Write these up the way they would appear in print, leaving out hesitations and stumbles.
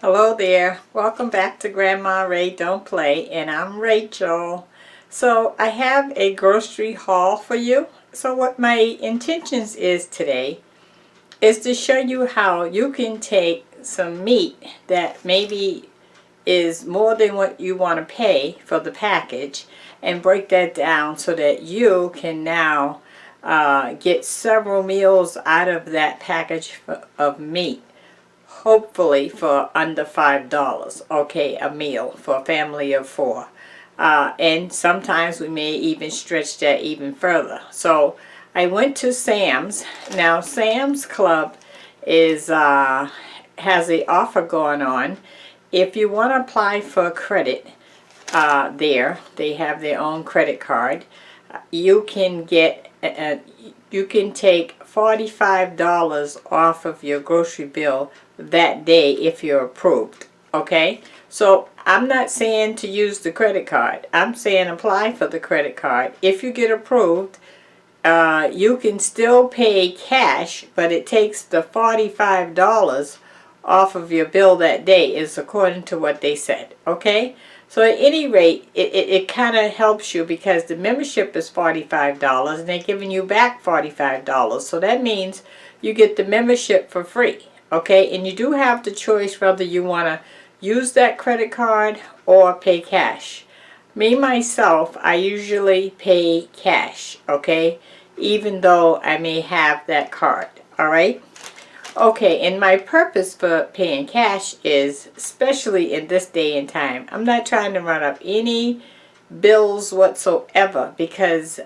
Hello there. Welcome back to Grandma Ray Don't Play, and I'm Rachel. So I have a grocery haul for you. So what my intentions is today is to show you how you can take some meat that maybe is more than what you want to pay for the package and break that down so that you can now get several meals out of that package of meat. Hopefully for under $5, okay, a meal for a family of 4. And sometimes we may even stretch that even further. So I went to Sam's. Now Sam's Club is has a offer going on. If you want to apply for credit they have their own credit card. You can get you can take $45 off of your grocery bill that day if you're approved. Okay, so I'm not saying to use the credit card. I'm saying apply for the credit card. If you get approved, you can still pay cash, but it takes the $45 off of your bill that day, is according to what they said. Okay, so at any rate, it kind of helps you because the membership is $45 and they're giving you back $45. So that means you get the membership for free. Okay, and you do have the choice whether you want to use that credit card or pay cash. Me, myself, I usually pay cash, okay, even though I may have that card, all right? Okay, and my purpose for paying cash is, especially in this day and time, I'm not trying to run up any bills whatsoever because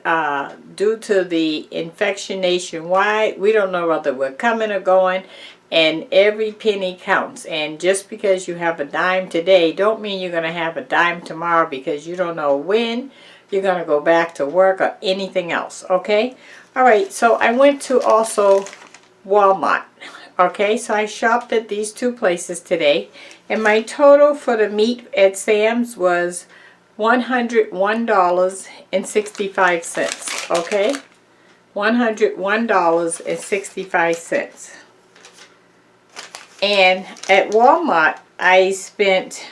due to the infection nationwide, we don't know whether we're coming or going, and every penny counts. And just because you have a dime today don't mean you're going to have a dime tomorrow, because you don't know when you're going to go back to work or anything else. Okay, all right, so I went to also Walmart. Okay, so I shopped at these two places today, and my total for the meat at Sam's was $101.65. Okay, $101.65. And at Walmart I spent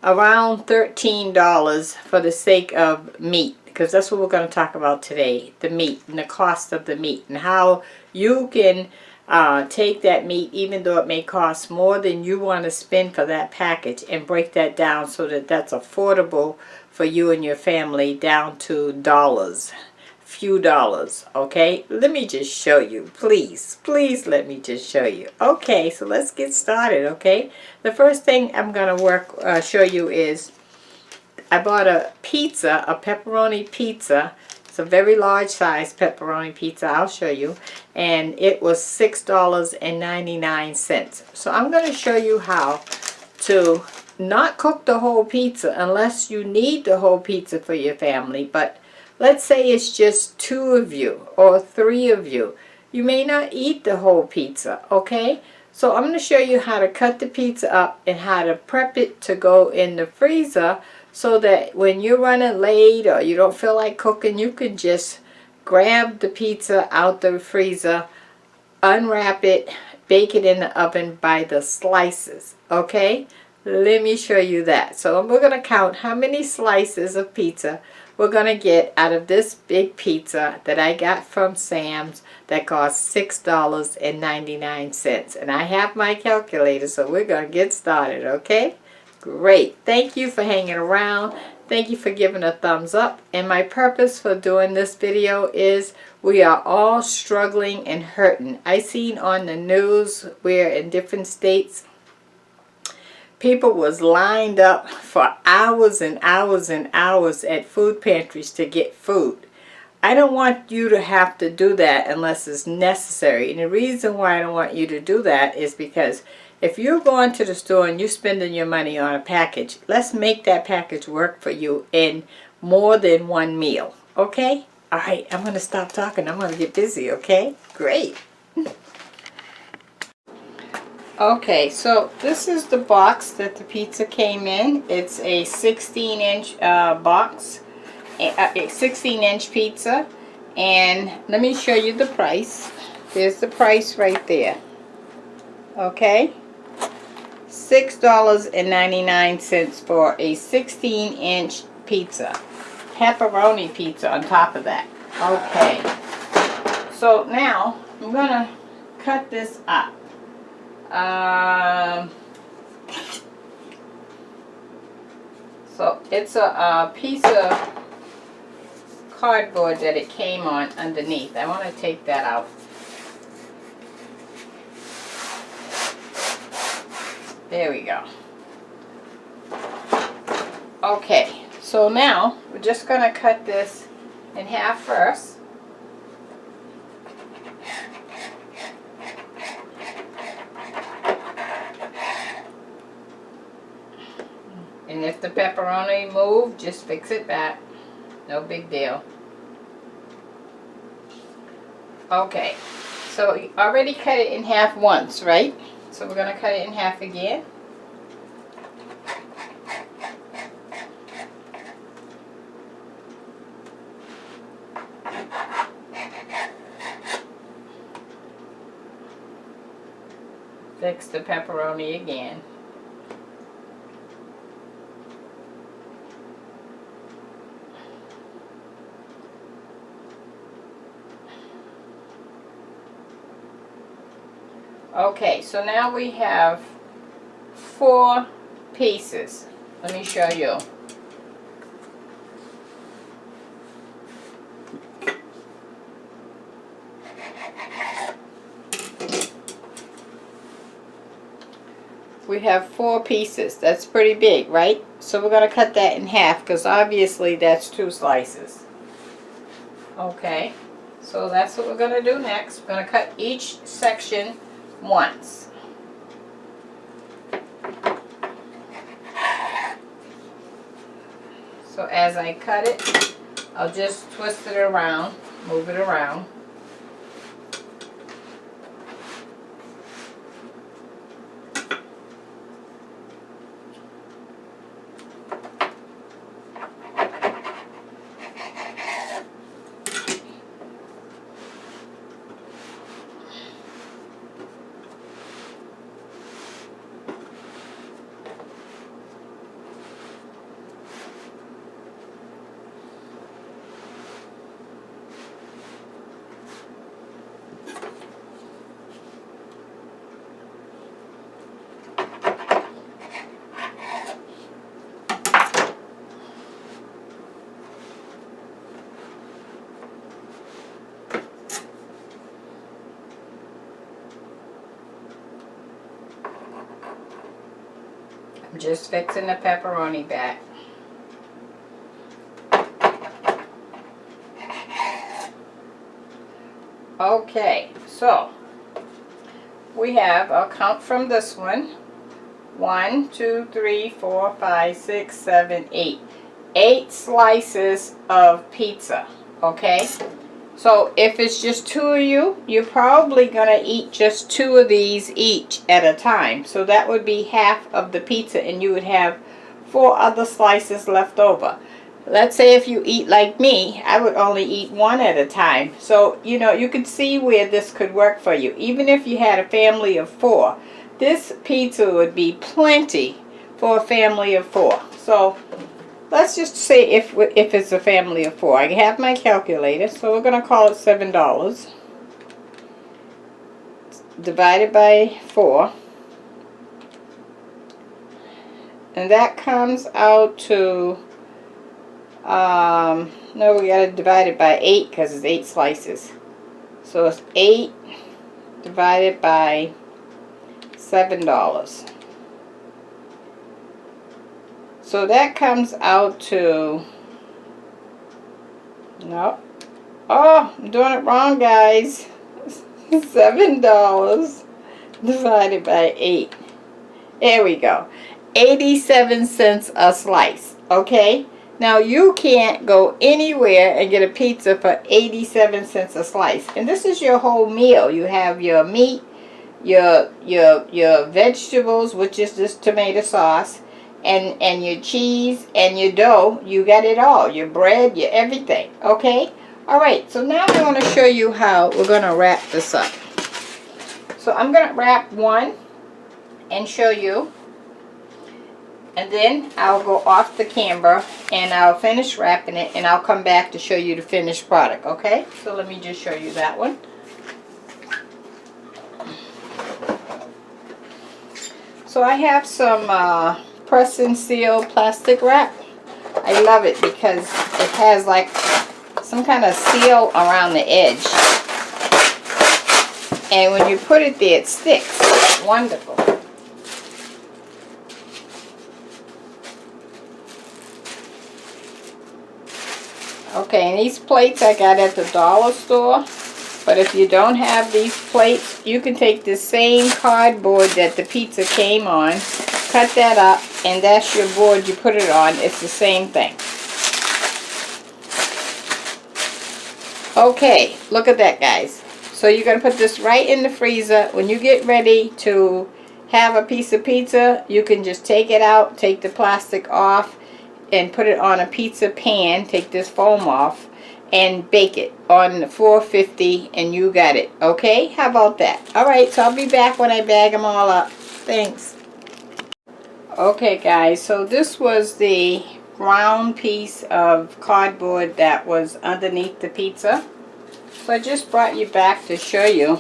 around $13 for the sake of meat, because that's what we're going to talk about today, the meat and the cost of the meat and how you can take that meat, even though it may cost more than you want to spend for that package, and break that down so that that's affordable for you and your family, down to dollars, few dollars. Okay, let me just show you, please let me just show you. Okay, so let's get started. Okay, the first thing I'm gonna show you is I bought a pizza, a pepperoni pizza. It's a very large size pepperoni pizza. I'll show you. And it was $6.99. So I'm going to show you how to not cook the whole pizza unless you need the whole pizza for your family. But let's say it's just 2 of you or 3 of you. You may not eat the whole pizza, okay? So I'm going to show you how to cut the pizza up and how to prep it to go in the freezer, so that when you're running late or you don't feel like cooking, you can just grab the pizza out the freezer, unwrap it, bake it in the oven by the slices. Okay, let me show you that. So we're going to count how many slices of pizza we're going to get out of this big pizza that I got from Sam's that cost $6.99. And I have my calculator, so we're going to get started. Okay, great. Thank you for hanging around. Thank you for giving a thumbs up. And my purpose for doing this video is we are all struggling and hurting. I seen on the news where in different states people was lined up for hours and hours and hours at food pantries to get food. I don't want you to have to do that unless it's necessary. And the reason why I don't want you to do that is because if you're going to the store and you're spending your money on a package, let's make that package work for you in more than one meal. Okay? All right, I'm going to stop talking. I'm going to get busy, okay? Great. Okay, so this is the box that the pizza came in. It's a 16-inch box, a 16-inch pizza. And let me show you the price. There's the price right there. Okay? $6.99 for a 16-inch pizza. Pepperoni pizza on top of that. Okay. So now I'm going to cut this up. So it's a piece of cardboard that it came on underneath. I want to take that out. There we go. Okay, so now we're just going to cut this in half first. And if the pepperoni move, just fix it back. No big deal. Okay, so you already cut it in half once, right? So we're going to cut it in half again. Fix the pepperoni again. Okay, so now we have 4 pieces. Let me show you. We have 4 pieces. That's pretty big, right? So we're going to cut that in half because obviously that's 2 slices. Okay, so that's what we're going to do next. We're going to cut each section once. So as I cut it, I'll just twist it around, move it around. I'm just fixing the pepperoni back. Okay, so we have, I'll count from this one. 1, 2, 3, 4, 5, 6, 7, 8. 8 slices of pizza, okay? So if it's just 2 of you, you're probably going to eat just 2 of these each at a time. So that would be half of the pizza and you would have 4 other slices left over. Let's say if you eat like me, I would only eat 1 at a time. So, you know, you can see where this could work for you. Even if you had a family of 4, this pizza would be plenty for a family of 4. So let's just say if it's a family of 4. I have my calculator, so we're going to call it $7. Divided by 4. And that comes out to, no, we got to divide it by 8 because it's 8 slices. So it's 8 divided by $7. So that comes out to, no, oh, I'm doing it wrong, guys. $7 divided by 8. There we go. 87 cents a slice, okay? Now you can't go anywhere and get a pizza for 87 cents a slice. And this is your whole meal. You have your meat, your vegetables, which is this tomato sauce, and your cheese and your dough. You got it all. Your bread, your everything. Okay? Alright, so now I want to show you how we're going to wrap this up. So I'm going to wrap one and show you And then I'll go off the camera and I'll finish wrapping it, and I'll come back to show you the finished product, okay? So let me just show you that one. So I have some press and seal plastic wrap. I love it because it has like some kind of seal around the edge. And when you put it there, it sticks. It's wonderful. Okay, and these plates I got at the dollar store. But if you don't have these plates, you can take the same cardboard that the pizza came on, cut that up, and that's your board you put it on. It's the same thing. Okay, look at that, guys. So you're going to put this right in the freezer. When you get ready to have a piece of pizza, you can just take it out, take the plastic off, and put it on a pizza pan. Take this foam off and bake it on 450, and you got it. Okay, how about that? Alright, so I'll be back when I bag them all up. Thanks. Okay guys, so this was the round piece of cardboard that was underneath the pizza. So I just brought you back to show you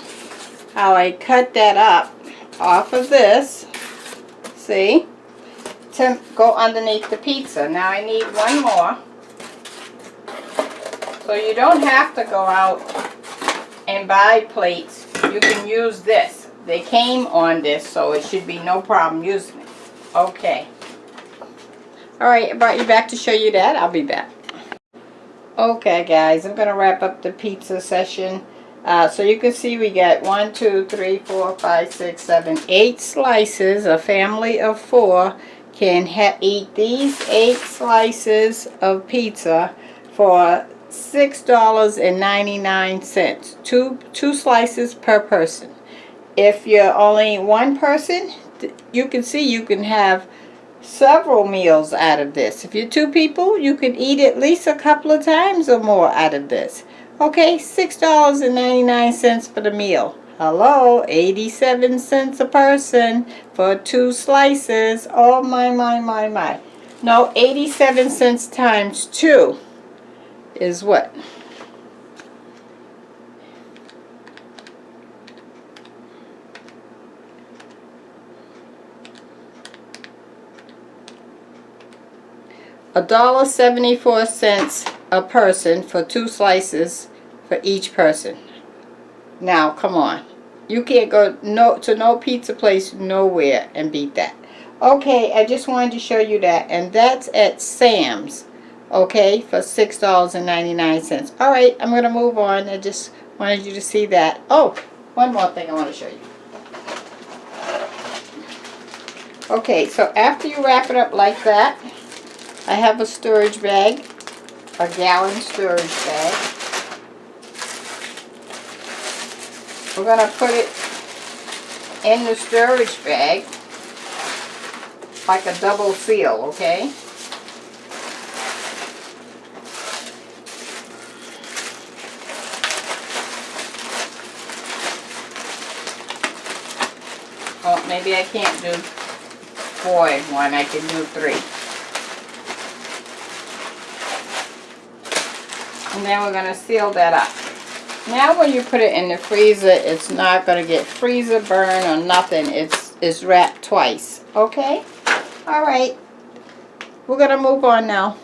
how I cut that up off of this, see, to go underneath the pizza. Now I need one more. So you don't have to go out and buy plates. You can use this. They came on this, so it should be no problem using it. Okay. Alright, I brought you back to show you that. I'll be back. Okay guys, I'm going to wrap up the pizza session. So you can see we got 1, 2, 3, 4, 5, 6, 7, 8 slices. A family of 4 can eat these 8 slices of pizza for $6.99. Two slices per person. If you're only one person, you can see you can have several meals out of this. If you're 2 people, you can eat at least a couple of times or more out of this. Okay, $6.99 for the meal. Hello, 87 cents a person for 2 slices. Oh my. No, 87 cents times 2 is what? $1.74 a person for 2 slices for each person. Now, come on. You can't go to no pizza place nowhere and beat that. Okay, I just wanted to show you that. And that's at Sam's. Okay, for $6.99. Alright, I'm going to move on. I just wanted you to see that. Oh, one more thing I want to show you. Okay, so after you wrap it up like that, I have a storage bag, a gallon storage bag. We're going to put it in the storage bag like a double seal, okay? Oh, maybe I can't do 4 in one, I can do 3. And then we're going to seal that up. Now when you put it in the freezer, it's not going to get freezer burn or nothing. It's wrapped twice. Okay? Alright. We're going to move on now.